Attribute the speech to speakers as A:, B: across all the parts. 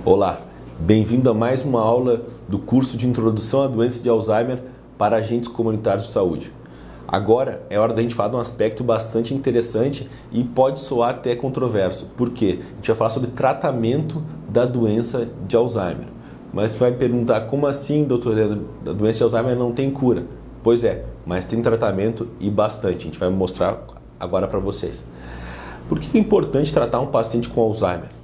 A: Olá, bem-vindo a mais uma aula do curso de Introdução à Doença de Alzheimer para Agentes Comunitários de Saúde. Agora é hora da gente falar de um aspecto bastante interessante e pode soar até controverso. Por quê? A gente vai falar sobre tratamento da doença de Alzheimer. Mas você vai me perguntar, como assim, doutor Leandro, a doença de Alzheimer não tem cura? Pois é, mas tem tratamento e bastante. A gente vai mostrar agora para vocês. Por que é importante tratar um paciente com Alzheimer?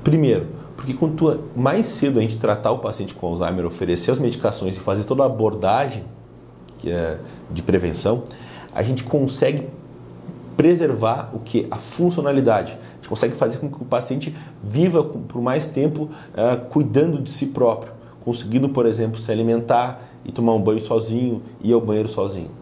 A: Primeiro, porque quanto mais cedo a gente tratar o paciente com Alzheimer, oferecer as medicações e fazer toda a abordagem de prevenção, a gente consegue preservar a funcionalidade. A gente consegue fazer com que o paciente viva por mais tempo cuidando de si próprio, conseguindo, por exemplo, se alimentar e tomar um banho sozinho, ir ao banheiro sozinho.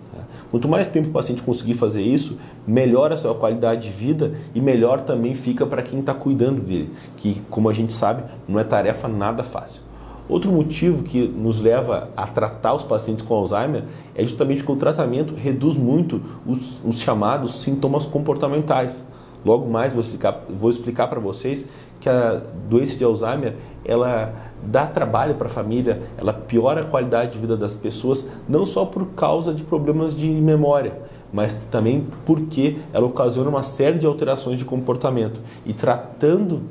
A: Quanto mais tempo o paciente conseguir fazer isso, melhora a sua qualidade de vida e melhor também fica para quem está cuidando dele, que, como a gente sabe, não é tarefa nada fácil. Outro motivo que nos leva a tratar os pacientes com Alzheimer é justamente que o tratamento reduz muito os chamados sintomas comportamentais. Logo mais vou explicar para vocês que a doença de Alzheimer ela dá trabalho para a família, ela piora a qualidade de vida das pessoas, não só por causa de problemas de memória, mas também porque ela ocasiona uma série de alterações de comportamento. E tratando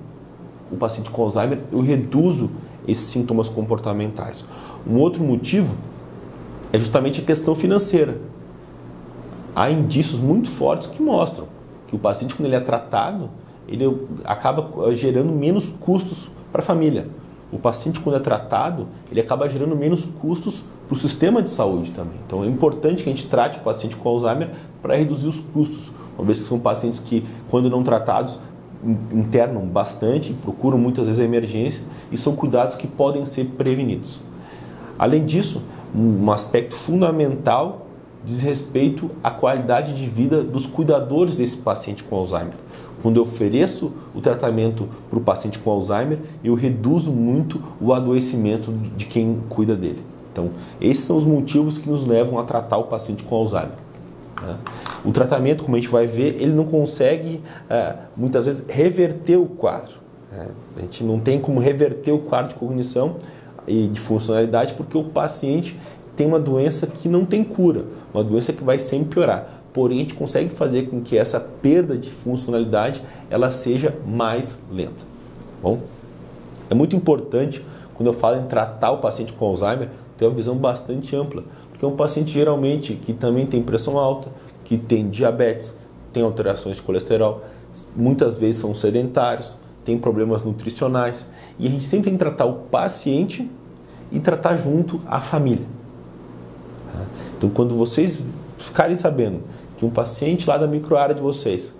A: o paciente com Alzheimer, eu reduzo esses sintomas comportamentais. Um outro motivo é justamente a questão financeira. Há indícios muito fortes que mostram que o paciente, quando ele é tratado, ele acaba gerando menos custos para a família. O paciente, quando é tratado, ele acaba gerando menos custos para o sistema de saúde também. Então é importante que a gente trate o paciente com Alzheimer para reduzir os custos. Uma vez que são pacientes que, quando não tratados, internam bastante, procuram muitas vezes a emergência e são cuidados que podem ser prevenidos. Além disso, um aspecto fundamental diz respeito à qualidade de vida dos cuidadores desse paciente com Alzheimer. Quando eu ofereço o tratamento para o paciente com Alzheimer, eu reduzo muito o adoecimento de quem cuida dele. Então, esses são os motivos que nos levam a tratar o paciente com Alzheimer. O tratamento, como a gente vai ver, ele não consegue, muitas vezes, reverter o quadro. A gente não tem como reverter o quadro de cognição e de funcionalidade porque o paciente tem uma doença que não tem cura, uma doença que vai sempre piorar. Porém, a gente consegue fazer com que essa perda de funcionalidade ela seja mais lenta. Bom, é muito importante, quando eu falo em tratar o paciente com Alzheimer, ter uma visão bastante ampla, porque é um paciente geralmente que também tem pressão alta, que tem diabetes, tem alterações de colesterol, muitas vezes são sedentários, tem problemas nutricionais, e a gente sempre tem que tratar o paciente e tratar junto a família. Então, quando vocês ficarem sabendo que um paciente lá da microárea de vocês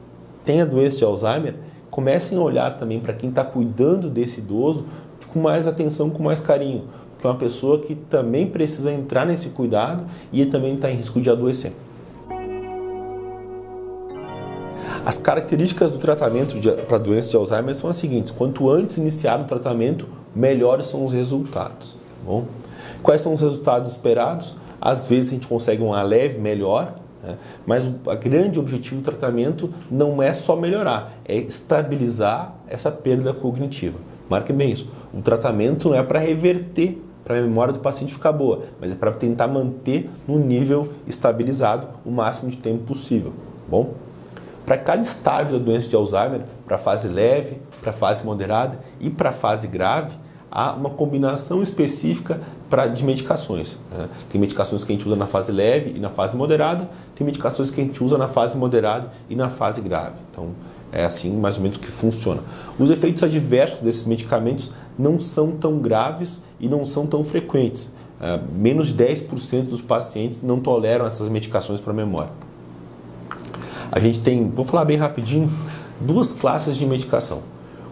A: tem a doença de Alzheimer, comecem a olhar também para quem está cuidando desse idoso com mais atenção, com mais carinho, porque é uma pessoa que também precisa entrar nesse cuidado e também está em risco de adoecer. As características do tratamento para a doença de Alzheimer são as seguintes: quanto antes iniciar o tratamento, melhores são os resultados. Tá bom? Quais são os resultados esperados? Às vezes a gente consegue uma leve melhora, mas o grande objetivo do tratamento não é só melhorar, é estabilizar essa perda cognitiva. Marque bem isso. O tratamento não é para reverter, para a memória do paciente ficar boa, mas é para tentar manter no nível estabilizado o máximo de tempo possível. Bom? Para cada estágio da doença de Alzheimer, para a fase leve, para a fase moderada e para a fase grave, há uma combinação específica de medicações. Tem medicações que a gente usa na fase leve e na fase moderada, tem medicações que a gente usa na fase moderada e na fase grave. Então, é assim mais ou menos que funciona. Os efeitos adversos desses medicamentos não são tão graves e não são tão frequentes. Menos de 10% dos pacientes não toleram essas medicações para memória. A gente tem, vou falar bem rapidinho, duas classes de medicação.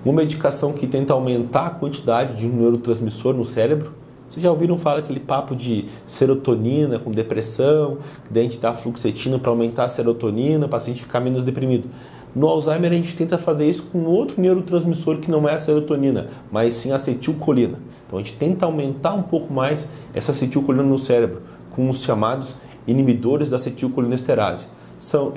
A: Uma medicação que tenta aumentar a quantidade de um neurotransmissor no cérebro. Vocês já ouviram falar aquele papo de serotonina com depressão, que daí a gente dá fluoxetina para aumentar a serotonina, para o paciente ficar menos deprimido. No Alzheimer a gente tenta fazer isso com outro neurotransmissor que não é a serotonina, mas sim a acetilcolina. Então a gente tenta aumentar um pouco mais essa acetilcolina no cérebro, com os chamados inibidores da acetilcolinesterase. São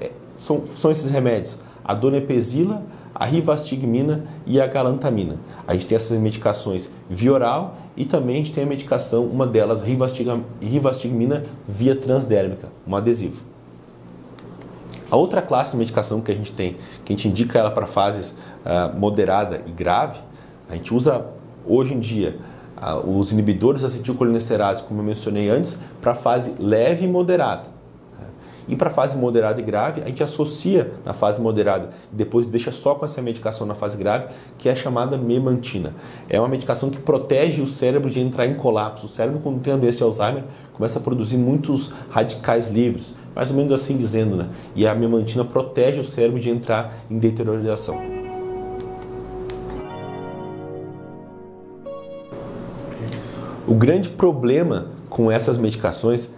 A: esses remédios: a donepezila, a rivastigmina e a galantamina. A gente tem essas medicações via oral e também a gente tem a medicação, uma delas, rivastigmina via transdérmica, um adesivo. A outra classe de medicação que a gente tem, que a gente indica ela para fases moderada e grave, a gente usa hoje em dia os inibidores acetilcolinesterase, como eu mencionei antes, para fase leve e moderada. E para fase moderada e grave, a gente associa na fase moderada e depois deixa só com essa medicação na fase grave, que é a chamada memantina. É uma medicação que protege o cérebro de entrar em colapso. O cérebro, quando tem a doença de Alzheimer, começa a produzir muitos radicais livres, mais ou menos assim dizendo, né? E a memantina protege o cérebro de entrar em deterioração. O grande problema com essas medicações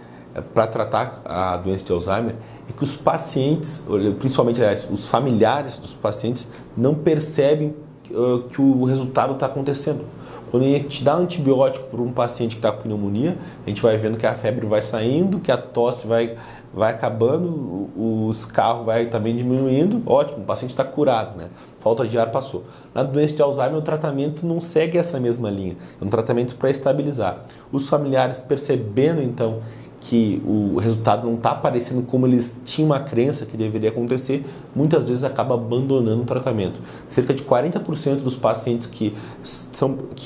A: para tratar a doença de Alzheimer é que os pacientes, principalmente os familiares dos pacientes, não percebem que o resultado está acontecendo. Quando a gente dá antibiótico para um paciente que está com pneumonia, a gente vai vendo que a febre vai saindo, que a tosse vai acabando, o escarro vai também diminuindo, ótimo, o paciente está curado, né? Falta de ar passou. Na doença de Alzheimer, o tratamento não segue essa mesma linha, é um tratamento para estabilizar. Os familiares percebendo, então, que o resultado não está aparecendo como eles tinham a crença que deveria acontecer, muitas vezes acaba abandonando o tratamento. Cerca de 40% dos pacientes que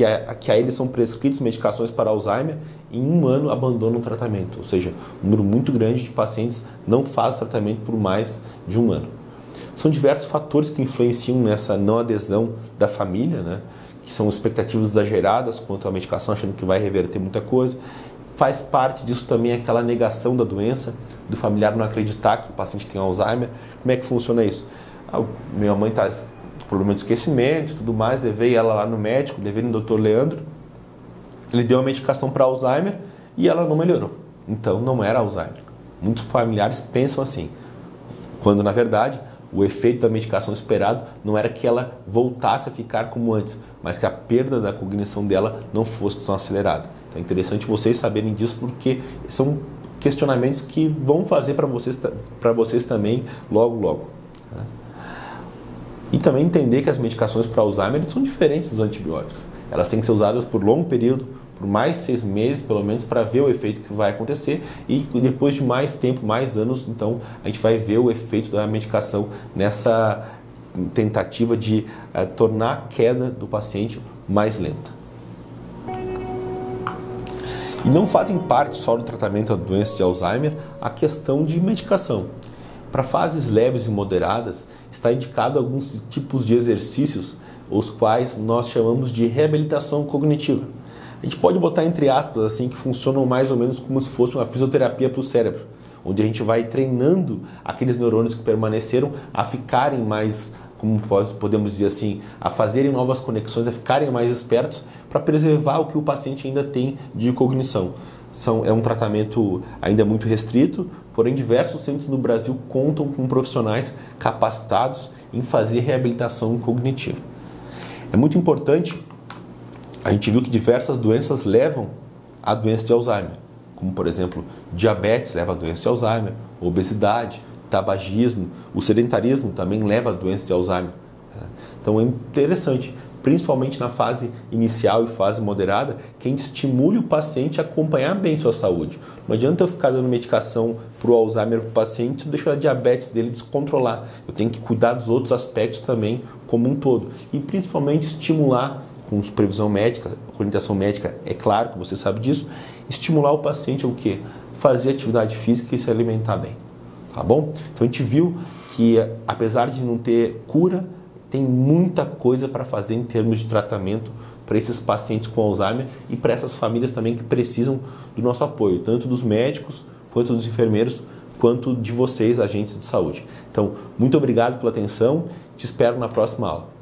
A: a eles são prescritos medicações para Alzheimer, em um ano abandonam o tratamento. Ou seja, um número muito grande de pacientes não faz tratamento por mais de um ano. São diversos fatores que influenciam nessa não adesão da família, né? Que são expectativas exageradas quanto à medicação, achando que vai reverter muita coisa. Faz parte disso também aquela negação da doença, do familiar não acreditar que o paciente tem Alzheimer. Como é que funciona isso? Minha mãe está com problema de esquecimento e tudo mais, levei ela lá no médico, levei no Dr. Leandro, ele deu uma medicação para Alzheimer e ela não melhorou. Então não era Alzheimer. Muitos familiares pensam assim, quando na verdade o efeito da medicação esperado não era que ela voltasse a ficar como antes, mas que a perda da cognição dela não fosse tão acelerada. Então é interessante vocês saberem disso, porque são questionamentos que vão fazer para vocês também logo. E também entender que as medicações para Alzheimer são diferentes dos antibióticos. Elas têm que ser usadas por longo período, por mais 6 meses, pelo menos, para ver o efeito que vai acontecer, e depois de mais tempo, mais anos, então a gente vai ver o efeito da medicação nessa tentativa de tornar a queda do paciente mais lenta. E não fazem parte só do tratamento da doença de Alzheimer a questão de medicação. Para fases leves e moderadas, está indicado alguns tipos de exercícios, os quais nós chamamos de reabilitação cognitiva. A gente pode botar entre aspas assim, que funcionam mais ou menos como se fosse uma fisioterapia para o cérebro, onde a gente vai treinando aqueles neurônios que permaneceram a ficarem mais, como podemos dizer assim, a fazerem novas conexões, a ficarem mais espertos para preservar o que o paciente ainda tem de cognição. É um tratamento ainda muito restrito, porém diversos centros no Brasil contam com profissionais capacitados em fazer reabilitação cognitiva. É muito importante. A gente viu que diversas doenças levam à doença de Alzheimer, como por exemplo, diabetes leva à doença de Alzheimer, obesidade, tabagismo, o sedentarismo também leva à doença de Alzheimer. Então é interessante, principalmente na fase inicial e fase moderada, que a gente estimule o paciente a acompanhar bem sua saúde. Não adianta eu ficar dando medicação para o Alzheimer para o paciente e deixar a diabetes dele descontrolar. Eu tenho que cuidar dos outros aspectos também como um todo. E principalmente estimular com supervisão médica, orientação médica, é claro que você sabe disso, estimular o paciente a o quê? Fazer atividade física e se alimentar bem, tá bom? Então a gente viu que apesar de não ter cura, tem muita coisa para fazer em termos de tratamento para esses pacientes com Alzheimer e para essas famílias também que precisam do nosso apoio, tanto dos médicos, quanto dos enfermeiros, quanto de vocês, agentes de saúde. Então, muito obrigado pela atenção, te espero na próxima aula.